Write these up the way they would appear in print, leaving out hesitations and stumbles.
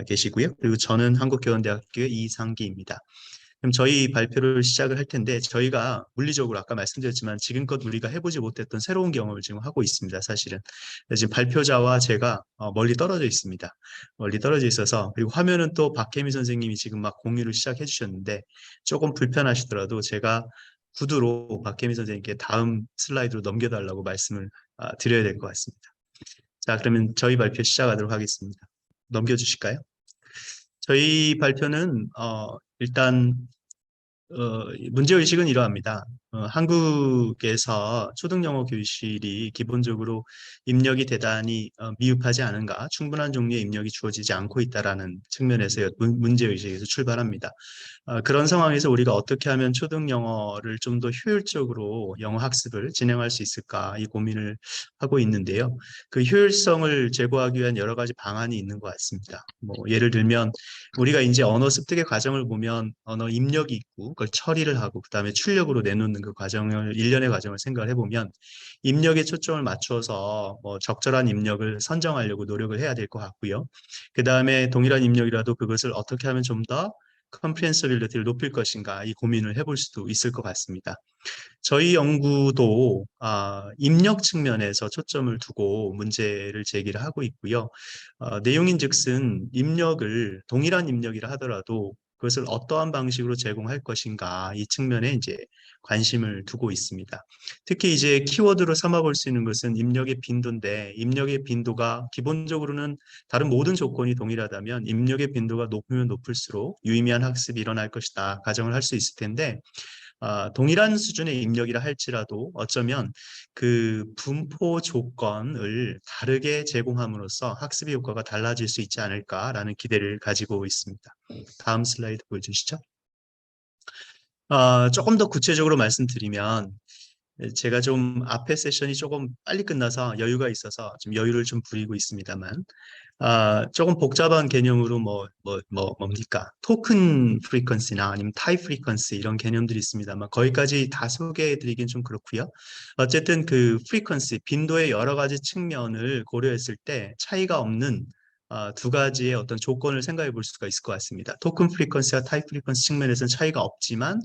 계시고요. 그리고 저는 한국교원대학교의 이상기입니다. 그럼 저희 발표를 시작을 할 텐데 저희가 물리적으로 아까 말씀드렸지만 지금껏 우리가 해보지 못했던 새로운 경험을 지금 하고 있습니다. 사실은 지금 발표자와 제가 멀리 떨어져 있습니다. 멀리 떨어져 있어서 그리고 화면은 또 박혜미 선생님이 지금 막 공유를 시작해 주셨는데 조금 불편하시더라도 제가 구두로 박혜미 선생님께 다음 슬라이드로 넘겨달라고 말씀을 드려야 될 것 같습니다. 자, 그러면 저희 발표 시작하도록 하겠습니다. 넘겨주실까요? 저희 발표는 일단 문제의식은 이러합니다. 한국에서 초등영어 교실이 기본적으로 입력이 대단히 미흡하지 않은가, 충분한 종류의 입력이 주어지지 않고 있다는 측면에서 문제의식에서 출발합니다. 그런 상황에서 우리가 어떻게 하면 초등영어를 좀 더 효율적으로 영어 학습을 진행할 수 있을까 이 고민을 하고 있는데요. 그 효율성을 제고하기 위한 여러 가지 방안이 있는 것 같습니다. 뭐 예를 들면 우리가 이제 언어 습득의 과정을 보면 언어 입력이 있고 그걸 처리를 하고 그다음에 출력으로 내놓는 그 과정을 일련의 과정을 생각을 해보면 입력에 초점을 맞춰서 뭐 적절한 입력을 선정하려고 노력을 해야 될 것 같고요. 그다음에 동일한 입력이라도 그것을 어떻게 하면 좀 더 comprehensibility를 높일 것인가 이 고민을 해볼 수도 있을 것 같습니다. 저희 연구도 입력 측면에서 초점을 두고 문제를 제기를 하고 있고요. 내용인즉슨 입력을 동일한 입력이라 하더라도 그것을 어떠한 방식으로 제공할 것인가 이 측면에 이제 관심을 두고 있습니다. 특히 이제 키워드로 삼아볼 수 있는 것은 입력의 빈도인데 입력의 빈도가 기본적으로는 다른 모든 조건이 동일하다면 입력의 빈도가 높으면 높을수록 유의미한 학습이 일어날 것이다 가정을 할 수 있을 텐데 동일한 수준의 입력이라 할지라도 어쩌면 그 분포 조건을 다르게 제공함으로써 학습의 효과가 달라질 수 있지 않을까라는 기대를 가지고 있습니다. 다음 슬라이드 보여주시죠. 조금 더 구체적으로 말씀드리면 제가 좀 앞에 세션이 조금 빨리 끝나서 여유가 있어서 좀 여유를 좀 부리고 있습니다만 조금 복잡한 개념으로 뭡니까? 토큰 프리퀀시나 아니면 타입 프리퀀시 이런 개념들이 있습니다만 거기까지 다 소개해 드리긴 좀 그렇고요. 어쨌든 그 프리퀀시, 빈도의 여러 가지 측면을 고려했을 때 차이가 없는 두 가지의 어떤 조건을 생각해 볼 수가 있을 것 같습니다. 토큰 프리퀀시와 타입 프리퀀시 측면에서는 차이가 없지만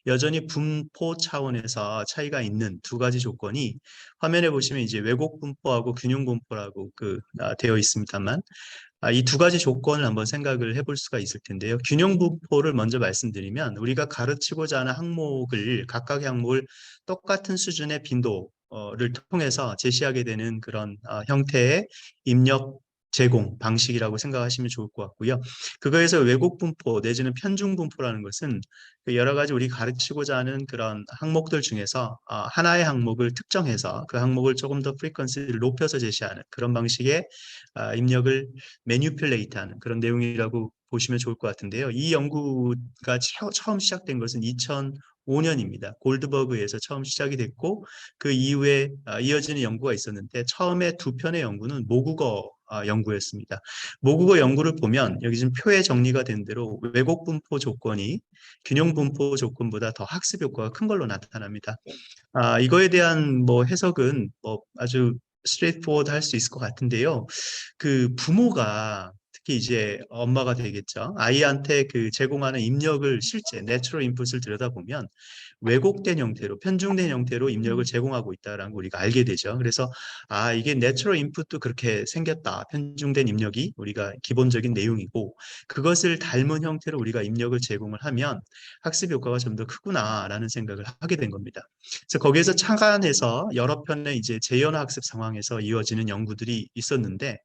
여전히 분포 차원에서 차이가 있는 두 가지 조건이 화면에 보시면 이제 왜곡 분포하고 균형 분포라고 되어 있습니다만 이 두 가지 조건을 한번 생각을 해볼 수가 있을 텐데요. 균형 분포를 먼저 말씀드리면 우리가 가르치고자 하는 항목을 각각의 항목을 똑같은 수준의 빈도를 통해서 제시하게 되는 그런 형태의 입력 제공 방식이라고 생각하시면 좋을 것 같고요. 그거에서 왜곡 분포 내지는 편중 분포라는 것은 여러 가지 우리 가르치고자 하는 그런 항목들 중에서 하나의 항목을 특정해서 그 항목을 조금 더 프리퀀시를 높여서 제시하는 그런 방식의 입력을 매니플레이트하는 그런 내용이라고 보시면 좋을 것 같은데요. 이 연구가 처음 시작된 것은 2005년입니다. 골드버그에서 처음 시작이 됐고 그 이후에 이어지는 연구가 있었는데 처음에 두 편의 연구는 모국어 연구였습니다. 모국어 연구를 보면 여기 지금 표에 정리가 된 대로 왜곡 분포 조건이 균형 분포 조건보다 더 학습 효과가 큰 걸로 나타납니다. 이거에 대한 뭐 해석은 뭐 아주 스트레이트포워드 할 수 있을 것 같은데요. 그 부모가 특히 이제 엄마가 되겠죠. 아이한테 그 제공하는 입력을 실제 내추럴 인풋을 들여다보면 왜곡된 형태로 편중된 형태로 입력을 제공하고 있다라는 걸 우리가 알게 되죠. 그래서 이게 내추럴 인풋도 그렇게 생겼다. 편중된 입력이 우리가 기본적인 내용이고 그것을 닮은 형태로 우리가 입력을 제공을 하면 학습 효과가 좀 더 크구나라는 생각을 하게 된 겁니다. 그래서 거기에서 착안해서 여러 편의 이제 재현화 학습 상황에서 이어지는 연구들이 있었는데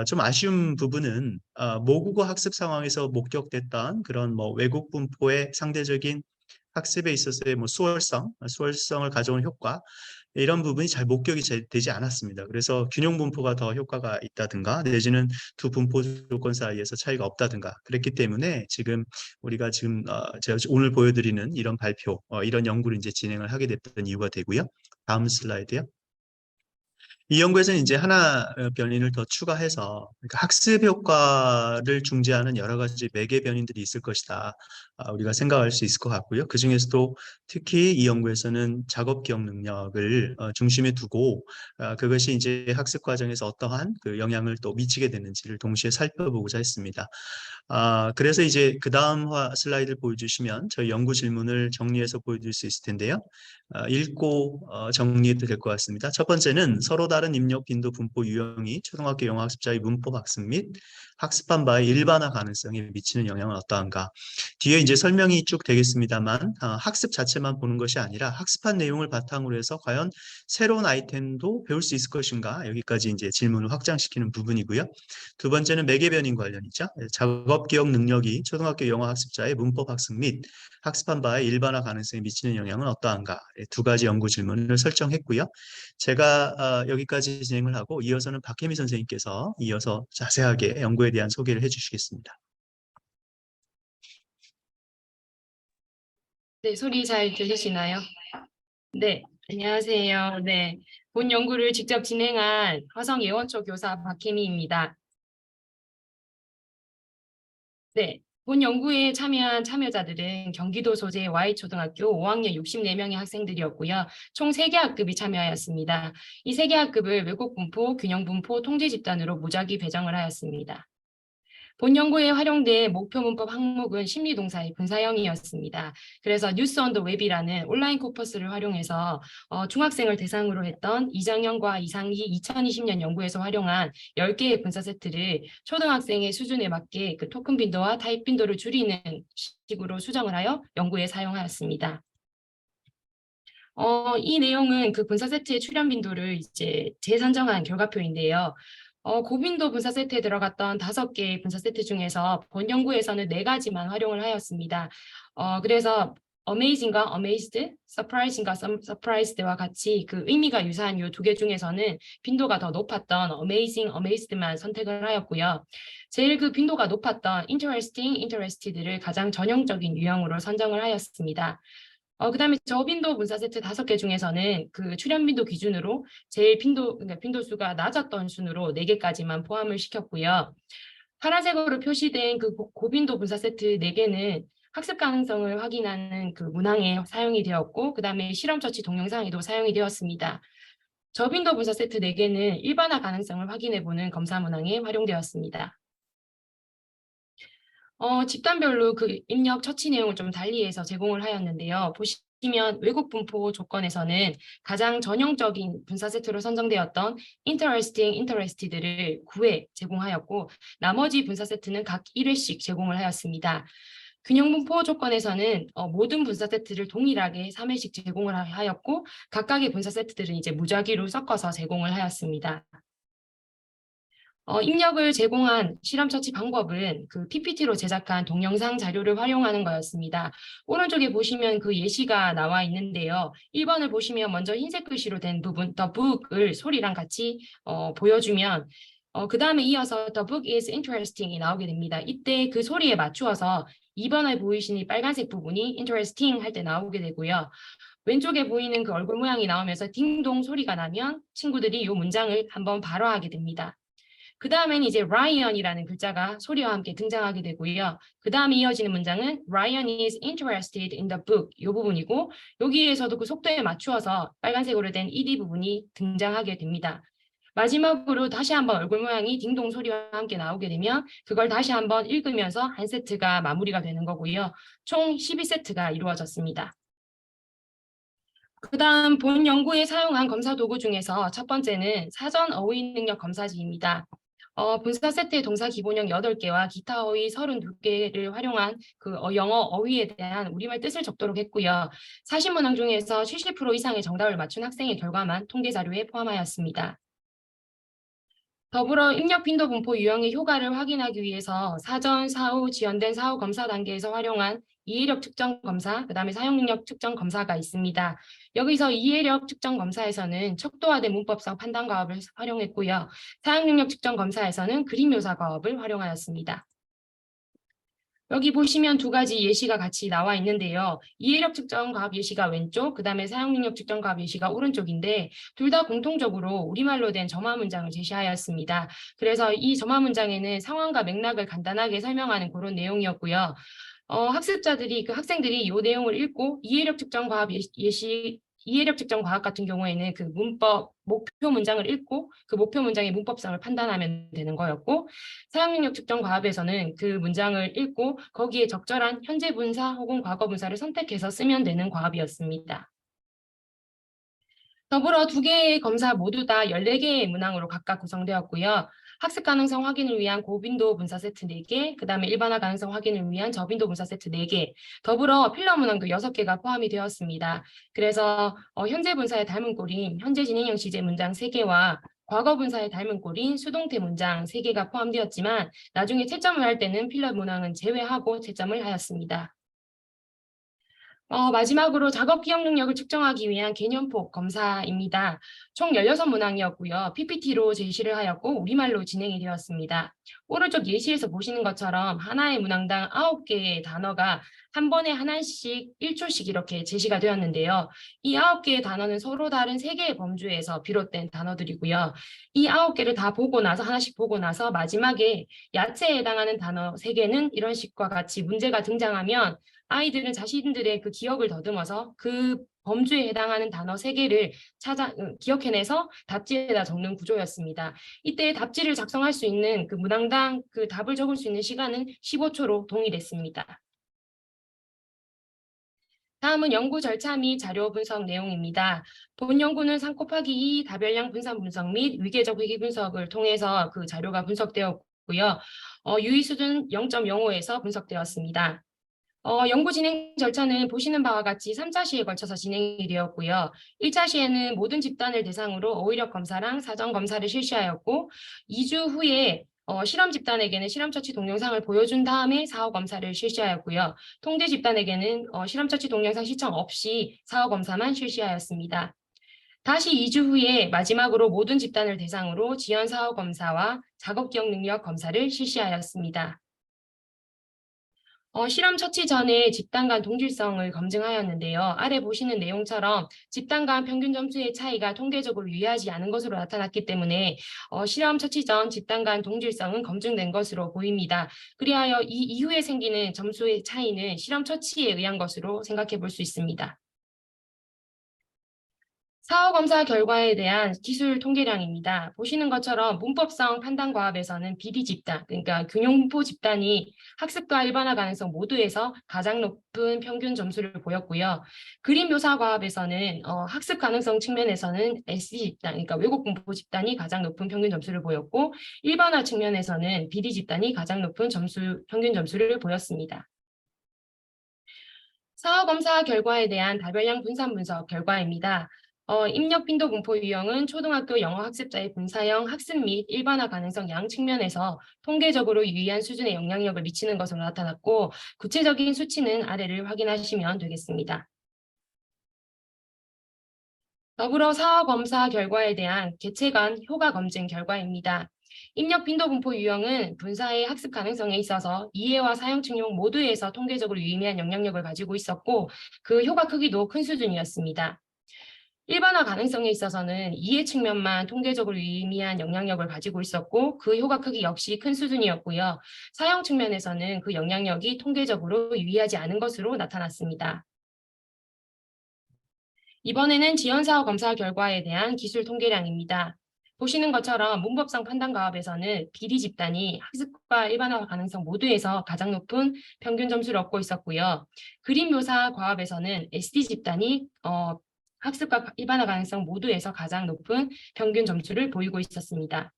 좀 아쉬운 부분은 모국어 학습 상황에서 목격됐던 그런 뭐 왜곡 분포의 상대적인 학습에 있어서의 뭐 수월성을 가져온 효과 이런 부분이 잘 목격이 되지 않았습니다. 그래서 균형 분포가 더 효과가 있다든가 내지는 두 분포 조건 사이에서 차이가 없다든가 그랬기 때문에 지금 우리가 지금 제가 오늘 보여드리는 이런 발표, 이런 연구를 이제 진행을 하게 됐던 이유가 되고요. 다음 슬라이드요. 이 연구에서는 이제 하나 변인을 더 추가해서 그러니까 학습 효과를 중재하는 여러 가지 매개 변인들이 있을 것이다. 우리가 생각할 수 있을 것 같고요. 그 중에서도 특히 이 연구에서는 작업 기억 능력을 중심에 두고 그것이 이제 학습 과정에서 어떠한 그 영향을 또 미치게 되는지를 동시에 살펴보고자 했습니다. 그래서 이제 그 다음 슬라이드를 보여주시면 저희 연구 질문을 정리해서 보여드릴 수 있을 텐데요. 읽고 정리해도 될 것 같습니다. 첫 번째는 서로 다른 입력 빈도 분포 유형이 초등학교 영어 학습자의 문법 학습 및 학습한 바의 일반화 가능성에 미치는 영향은 어떠한가. 뒤에 이제 설명이 쭉 되겠습니다만 학습 자체만 보는 것이 아니라 학습한 내용을 바탕으로 해서 과연 새로운 아이템도 배울 수 있을 것인가. 여기까지 이제 질문을 확장시키는 부분이고요. 두 번째는 매개변인 관련이죠. 작업 기억 능력이 초등학교 영어 학습자의 문법 학습 및 학습한 바의 일반화 가능성에 미치는 영향은 어떠한가. 두 가지 연구 질문을 설정했고요. 제가 여기까지 진행을 하고 이어서는 박혜미 선생님께서 이어서 자세하게 연구에 대한 소개를 해주시겠습니다. 네, 소리 잘 들리시나요? 네, 안녕하세요. 네, 본 연구를 직접 진행한 화성 예원초 교사 박혜미입니다. 네, 본 연구에 참여한 참여자들은 경기도 소재 Y초등학교 5학년 64명의 학생들이었고요. 총 3개 학급이 참여하였습니다. 이 3개 학급을 왜곡 분포, 균형 분포, 통제 집단으로 무작위 배정을 하였습니다. 본 연구에 활용된 목표 문법 항목은 심리동사의 분사형이었습니다. 그래서 뉴스 온 더 웹이라는 온라인 코퍼스를 활용해서 중학생을 대상으로 했던 이정현과 이상희 2020년 연구에서 활용한 10개의 분사 세트를 초등학생의 수준에 맞게 그 토큰 빈도와 타입 빈도를 줄이는 식으로 수정을 하여 연구에 사용하였습니다. 이 내용은 그 분사 세트의 출현 빈도를 이제 재산정한 결과표인데요. 고빈도 분사 세트에 들어갔던 5개의 분사 세트 중에서 본 연구에서는 4가지만 활용을 하였습니다. 그래서 amazing과 amazed, surprising과 surprised와 같이 그 의미가 유사한 이 2개 중에서는 빈도가 더 높았던 amazing, amazed만 선택을 하였고요. 제일 그 빈도가 높았던 interesting, interested를 가장 전형적인 유형으로 선정을 하였습니다. 그다음에 저빈도 분사 세트 5개 중에서는 그 출현 빈도 기준으로 제일 그러니까 빈도수가 낮았던 순으로 4개까지만 포함을 시켰고요. 파란색으로 표시된 그 고빈도 분사 세트 4개는 학습 가능성을 확인하는 그 문항에 사용이 되었고, 그다음에 실험 처치 동영상에도 사용이 되었습니다. 저빈도 분사 세트 4개는 일반화 가능성을 확인해보는 검사 문항에 활용되었습니다. 집단별로 그 입력 처치 내용을 좀 달리해서 제공을 하였는데요. 보시면 왜곡 분포 조건에서는 가장 전형적인 분사 세트로 선정되었던 interesting, interested를 9회 제공하였고 나머지 분사 세트는 각 1회씩 제공을 하였습니다. 균형 분포 조건에서는 모든 분사 세트를 동일하게 3회씩 제공을 하였고 각각의 분사 세트들은 이제 무작위로 섞어서 제공을 하였습니다. 입력을 제공한 실험 처치 방법은 그 PPT로 제작한 동영상 자료를 활용하는 거였습니다. 오른쪽에 보시면 그 예시가 나와 있는데요. 1번을 보시면 먼저 흰색 글씨로 된 부분, the book을 소리랑 같이 보여주면 그 다음에 이어서 the book is interesting이 나오게 됩니다. 이때 그 소리에 맞추어서 2번에 보이시는 빨간색 부분이 interesting 할 때 나오게 되고요. 왼쪽에 보이는 그 얼굴 모양이 나오면서 딩동 소리가 나면 친구들이 이 문장을 한번 발화하게 됩니다. 그 다음에는 이제 Ryan이라는 글자가 소리와 함께 등장하게 되고요. 그 다음에 이어지는 문장은 Ryan is interested in the book 이 부분이고 여기에서도 그 속도에 맞추어서 빨간색으로 된 ed 부분이 등장하게 됩니다. 마지막으로 다시 한번 얼굴 모양이 딩동 소리와 함께 나오게 되면 그걸 다시 한번 읽으면서 한 세트가 마무리가 되는 거고요. 총 12세트가 이루어졌습니다. 그 다음 본 연구에 사용한 검사 도구 중에서 첫 번째는 사전 어휘 능력 검사지입니다. 분사 세트의 동사 기본형 8개와 기타 어휘 32개를 활용한 그 영어 어휘에 대한 우리말 뜻을 적도록 했고요. 40문항 중에서 70% 이상의 정답을 맞춘 학생의 결과만 통계 자료에 포함하였습니다. 더불어 입력 빈도 분포 유형의 효과를 확인하기 위해서 사전, 사후, 지연된 사후 검사 단계에서 활용한 이해력 측정 검사, 그다음에 사용 능력 측정 검사가 있습니다. 여기서 이해력 측정 검사에서는 척도화된 문법성 판단 과업을 활용했고요. 사용 능력 측정 검사에서는 그림 묘사 과업을 활용하였습니다. 여기 보시면 두 가지 예시가 같이 나와 있는데요. 이해력 측정 과학 예시가 왼쪽, 그 다음에 사용 능력 측정 과학 예시가 오른쪽인데 둘 다 공통적으로 우리말로 된 점화 문장을 제시하였습니다. 그래서 이 점화 문장에는 상황과 맥락을 간단하게 설명하는 그런 내용이었고요. 학생들이 이 내용을 읽고 이해력 측정 과학 이해력 측정 과학 같은 경우에는 그 문법 목표 문장을 읽고 그 목표 문장의 문법성을 판단하면 되는 거였고, 사용능력 측정 과학에서는 그 문장을 읽고 거기에 적절한 현재 분사 혹은 과거 분사를 선택해서 쓰면 되는 과업이었습니다. 더불어 두 개의 검사 모두 다 14개의 문항으로 각각 구성되었고요. 학습 가능성 확인을 위한 고빈도 분사 세트 4개, 그 다음에 일반화 가능성 확인을 위한 저빈도 분사 세트 4개, 더불어 필러 문항도 6개가 포함이 되었습니다. 그래서 현재 분사에 닮은 꼴인 현재 진행형 시제 문장 3개와 과거 분사에 닮은 꼴인 수동태 문장 3개가 포함되었지만 나중에 채점을 할 때는 필러 문항은 제외하고 채점을 하였습니다. 마지막으로 작업 기억 능력을 측정하기 위한 개념폭 검사입니다. 총 16문항이었고요. PPT로 제시를 하였고 우리말로 진행이 되었습니다. 오른쪽 예시에서 보시는 것처럼 하나의 문항당 9개의 단어가 한 번에 하나씩 1초씩 이렇게 제시가 되었는데요. 이 9개의 단어는 서로 다른 3개의 범주에서 비롯된 단어들이고요. 이 9개를 다 보고 나서 하나씩 보고 나서 마지막에 야채에 해당하는 단어 3개는 이런 식과 같이 문제가 등장하면 아이들은 자신들의 그 기억을 더듬어서 그 범주에 해당하는 단어 3개를 기억해내서 답지에다 적는 구조였습니다. 이때 답지를 작성할 수 있는 그 문항당 그 답을 적을 수 있는 시간은 15초로 동일했습니다. 다음은 연구 절차 및 자료 분석 내용입니다. 본 연구는 3 곱하기 2 다별량 분산 분석 및 위계적 회귀 분석을 통해서 그 자료가 분석되었고요. 유의 수준 0.05에서 분석되었습니다. 연구 진행 절차는 보시는 바와 같이 3차 시에 걸쳐서 진행이 되었고요. 1차 시에는 모든 집단을 대상으로 어휘력 검사랑 사전 검사를 실시하였고 2주 후에 실험 집단에게는 실험 처치 동영상을 보여준 다음에 사후 검사를 실시하였고요. 통제 집단에게는 실험 처치 동영상 시청 없이 사후 검사만 실시하였습니다. 다시 2주 후에 마지막으로 모든 집단을 대상으로 지연 사후 검사와 작업 기억 능력 검사를 실시하였습니다. 실험 처치 전에 집단 간 동질성을 검증하였는데요. 아래 보시는 내용처럼 집단 간 평균 점수의 차이가 통계적으로 유의하지 않은 것으로 나타났기 때문에 실험 처치 전 집단 간 동질성은 검증된 것으로 보입니다. 그리하여 이 이후에 생기는 점수의 차이는 실험 처치에 의한 것으로 생각해 볼 수 있습니다. 사후 검사 결과에 대한 기술 통계량입니다. 보시는 것처럼 문법성 판단 과업에서는 비리 집단, 그러니까 균형분포 집단이 학습과 일반화 가능성 모두에서 가장 높은 평균 점수를 보였고요. 그림 묘사 과업에서는 학습 가능성 측면에서는 SD 집단, 그러니까 왜곡 분포 집단이 가장 높은 평균 점수를 보였고, 일반화 측면에서는 비리 집단이 가장 높은 평균 점수를 보였습니다. 사후 검사 결과에 대한 다별량 분산 분석 결과입니다. 입력 빈도 분포 유형은 초등학교 영어 학습자의 분사형 학습 및 일반화 가능성 양 측면에서 통계적으로 유의한 수준의 영향력을 미치는 것으로 나타났고, 구체적인 수치는 아래를 확인하시면 되겠습니다. 더불어 사후 검사 결과에 대한 개체 간 효과 검증 결과입니다. 입력 빈도 분포 유형은 분사의 학습 가능성에 있어서 이해와 사용 측면 모두에서 통계적으로 유의미한 영향력을 가지고 있었고, 그 효과 크기도 큰 수준이었습니다. 일반화 가능성에 있어서는 이해 측면만 통계적으로 유의미한 영향력을 가지고 있었고 그 효과 크기 역시 큰 수준이었고요. 사용 측면에서는 그 영향력이 통계적으로 유의하지 않은 것으로 나타났습니다. 이번에는 지연사후 검사 결과에 대한 기술 통계량입니다. 보시는 것처럼 문법성 판단 과업에서는 비리 집단이 학습과 일반화 가능성 모두에서 가장 높은 평균 점수를 얻고 있었고요. 그림 묘사 과업에서는 SD 집단이 학습과 일반화 가능성 모두에서 가장 높은 평균 점수를 보이고 있었습니다.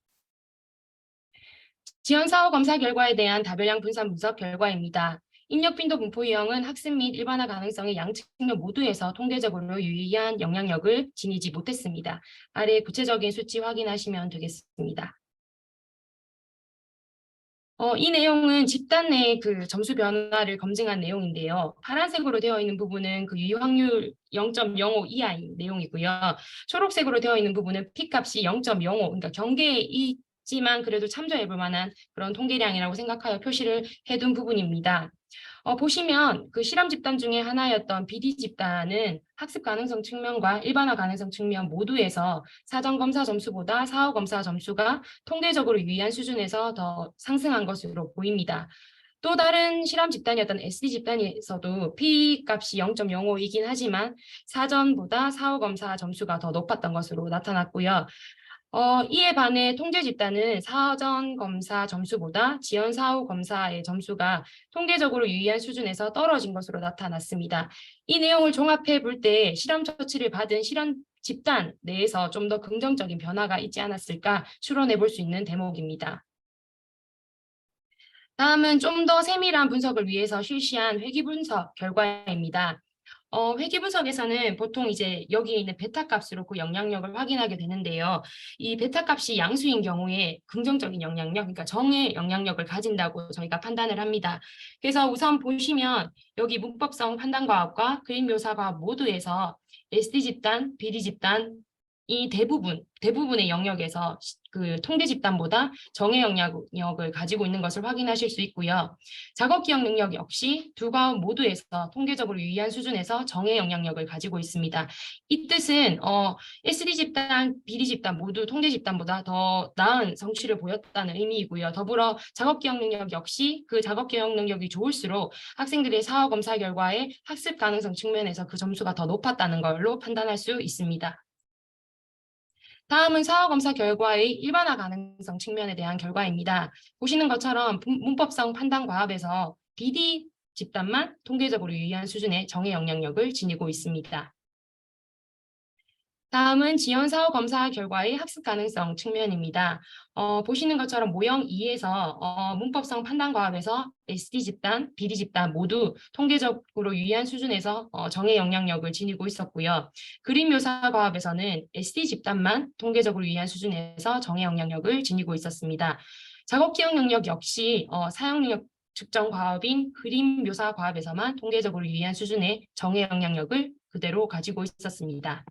지연 사후 검사 결과에 대한 다별량 분산 분석 결과입니다. 입력 빈도 분포 유형은 학습 및 일반화 가능성의 양 측면 모두에서 통계적으로 유의한 영향력을 지니지 못했습니다. 아래 구체적인 수치 확인하시면 되겠습니다. 이 내용은 집단 내 그 점수 변화를 검증한 내용인데요. 파란색으로 되어 있는 부분은 그 유의 확률 0.05 이하인 내용이고요. 초록색으로 되어 있는 부분은 P값이 0.05, 그러니까 경계에 있지만 그래도 참조해 볼 만한 그런 통계량이라고 생각하여 표시를 해둔 부분입니다. 보시면 그 실험 집단 중에 하나였던 BD 집단은 학습 가능성 측면과 일반화 가능성 측면 모두에서 사전 검사 점수보다 사후 검사 점수가 통계적으로 유의한 수준에서 더 상승한 것으로 보입니다. 또 다른 실험 집단이었던 SD 집단에서도 P 값이 0.05이긴 하지만 사전보다 사후 검사 점수가 더 높았던 것으로 나타났고요. 이에 반해 통제 집단은 사전 검사 점수보다 지연 사후 검사의 점수가 통계적으로 유의한 수준에서 떨어진 것으로 나타났습니다. 이 내용을 종합해 볼 때 실험 처치를 받은 실험 집단 내에서 좀 더 긍정적인 변화가 있지 않았을까 추론해 볼 수 있는 대목입니다. 다음은 좀 더 세밀한 분석을 위해서 실시한 회귀 분석 결과입니다. 회귀 분석에서는 보통 이제 여기에 있는 베타 값으로 그 영향력을 확인하게 되는데요. 이 베타 값이 양수인 경우에 긍정적인 영향력, 그러니까 정의 영향력을 가진다고 저희가 판단을 합니다. 그래서 우선 보시면 여기 문법성 판단과학과 그림묘사과학 모두에서 SD 집단, BD 집단 이 대부분의 영역에서 그 통계 집단보다 정의 영향력을 가지고 있는 것을 확인하실 수 있고요. 작업 기억 능력 역시 두 과목 모두에서 통계적으로 유의한 수준에서 정의 영향력을 가지고 있습니다. 이 뜻은 SD 집단, BD 집단 모두 통계 집단보다 더 나은 성취를 보였다는 의미이고요. 더불어 작업 기억 능력 역시 그 작업 기억 능력이 좋을수록 학생들의 사후 검사 결과의 학습 가능성 측면에서 그 점수가 더 높았다는 걸로 판단할 수 있습니다. 다음은 사후검사 결과의 일반화 가능성 측면에 대한 결과입니다. 보시는 것처럼 문법성 판단 과업에서 BD 집단만 통계적으로 유의한 수준의 정의 영향력을 지니고 있습니다. 다음은 지연 사후 검사 결과의 학습 가능성 측면입니다. 보시는 것처럼 모형 2에서 문법성 판단 과업에서 SD 집단, BD 집단 모두 통계적으로 유의한 수준에서 정의 영향력을 지니고 있었고요. 그림 묘사 과업에서는 SD 집단만 통계적으로 유의한 수준에서 정의 영향력을 지니고 있었습니다. 작업 기억 능력 역시 사용 능력 측정 과업인 그림 묘사 과업에서만 통계적으로 유의한 수준의 정의 영향력을 그대로 가지고 있었습니다.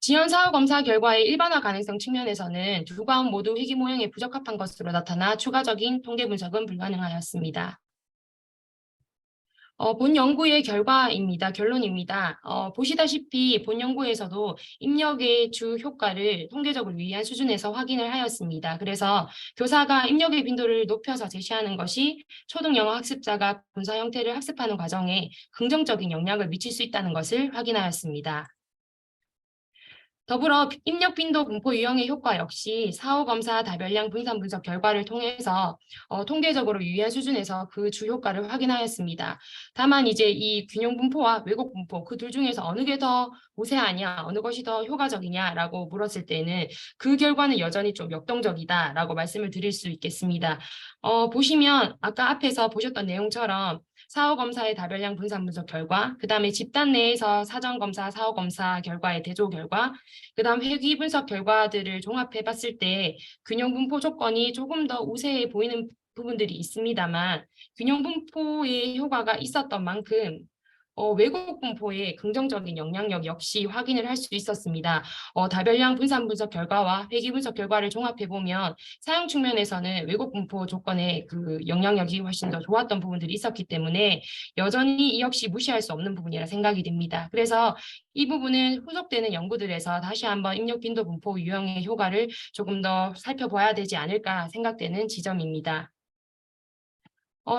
지연 사후 검사 결과의 일반화 가능성 측면에서는 두 과목 모두 회귀 모형에 부적합한 것으로 나타나 추가적인 통계 분석은 불가능하였습니다. 본 연구의 결론입니다. 보시다시피 본 연구에서도 입력의 주 효과를 통계적으로 유의한 수준에서 확인을 하였습니다. 그래서 교사가 입력의 빈도를 높여서 제시하는 것이 초등 영어 학습자가 분사 형태를 학습하는 과정에 긍정적인 영향을 미칠 수 있다는 것을 확인하였습니다. 더불어 입력 빈도 분포 유형의 효과 역시 사후 검사 다별량 분산 분석 결과를 통해서 통계적으로 유의한 수준에서 그 주 효과를 확인하였습니다. 다만 이제 이 균형 분포와 왜곡 분포 그 둘 중에서 어느 게 더 우세하냐, 어느 것이 더 효과적이냐라고 물었을 때는 그 결과는 여전히 좀 역동적이다라고 말씀을 드릴 수 있겠습니다. 보시면 아까 앞에서 보셨던 내용처럼 사후검사의 다별량 분산 분석 결과, 그 다음에 집단 내에서 사전검사, 사후검사 결과의 대조 결과, 그 다음 회귀 분석 결과들을 종합해 봤을 때 균형 분포 조건이 조금 더 우세해 보이는 부분들이 있습니다만 균형 분포의 효과가 있었던 만큼 왜곡 분포의 긍정적인 영향력 역시 확인을 할 수 있었습니다. 다별량 분산 분석 결과와 회귀 분석 결과를 종합해 보면 사용 측면에서는 왜곡 분포 조건의 그 영향력이 훨씬 더 좋았던 부분들이 있었기 때문에 여전히 이 역시 무시할 수 없는 부분이라 생각이 됩니다. 그래서 이 부분은 후속되는 연구들에서 다시 한번 입력 빈도 분포 유형의 효과를 조금 더 살펴봐야 되지 않을까 생각되는 지점입니다.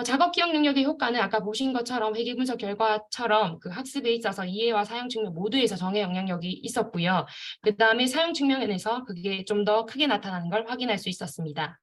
작업 기억 능력의 효과는 아까 보신 것처럼 회계 분석 결과처럼 그 학습에 있어서 이해와 사용 측면 모두에서 정의 영향력이 있었고요. 그 다음에 사용 측면에서 그게 좀 더 크게 나타나는 걸 확인할 수 있었습니다.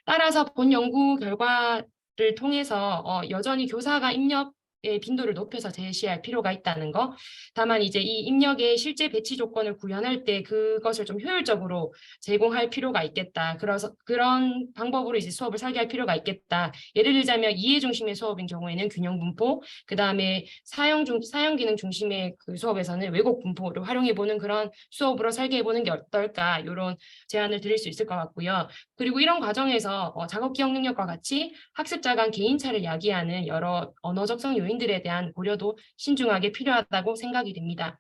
따라서 본 연구 결과를 통해서 여전히 교사가 입력의 빈도를 높여서 제시할 필요가 있다는 거. 다만 이제 이 입력의 실제 배치 조건을 구현할 때 그것을 좀 효율적으로 제공할 필요가 있겠다. 그래서 그런 방법으로 이제 수업을 설계할 필요가 있겠다. 예를 들자면 이해 중심의 수업인 경우에는 균형 분포, 그 다음에 사용 기능 중심의 그 수업에서는 왜곡 분포를 활용해 보는 그런 수업으로 설계해 보는 게 어떨까? 이런 제안을 드릴 수 있을 것 같고요. 그리고 이런 과정에서 작업 기억 능력과 같이 학습자 간 개인차를 야기하는 여러 언어적성 요인들에 대한 고려도 신중하게 필요하다고 생각이 됩니다.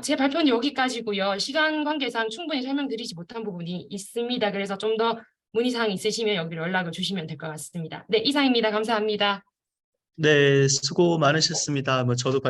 제 발표는 여기까지고요. 시간 관계상 충분히 설명드리지 못한 부분이 있습니다. 그래서 좀 더 문의사항 있으시면 여기로 연락을 주시면 될 것 같습니다. 네, 이상입니다. 감사합니다. 네, 수고 많으셨습니다. 뭐 저도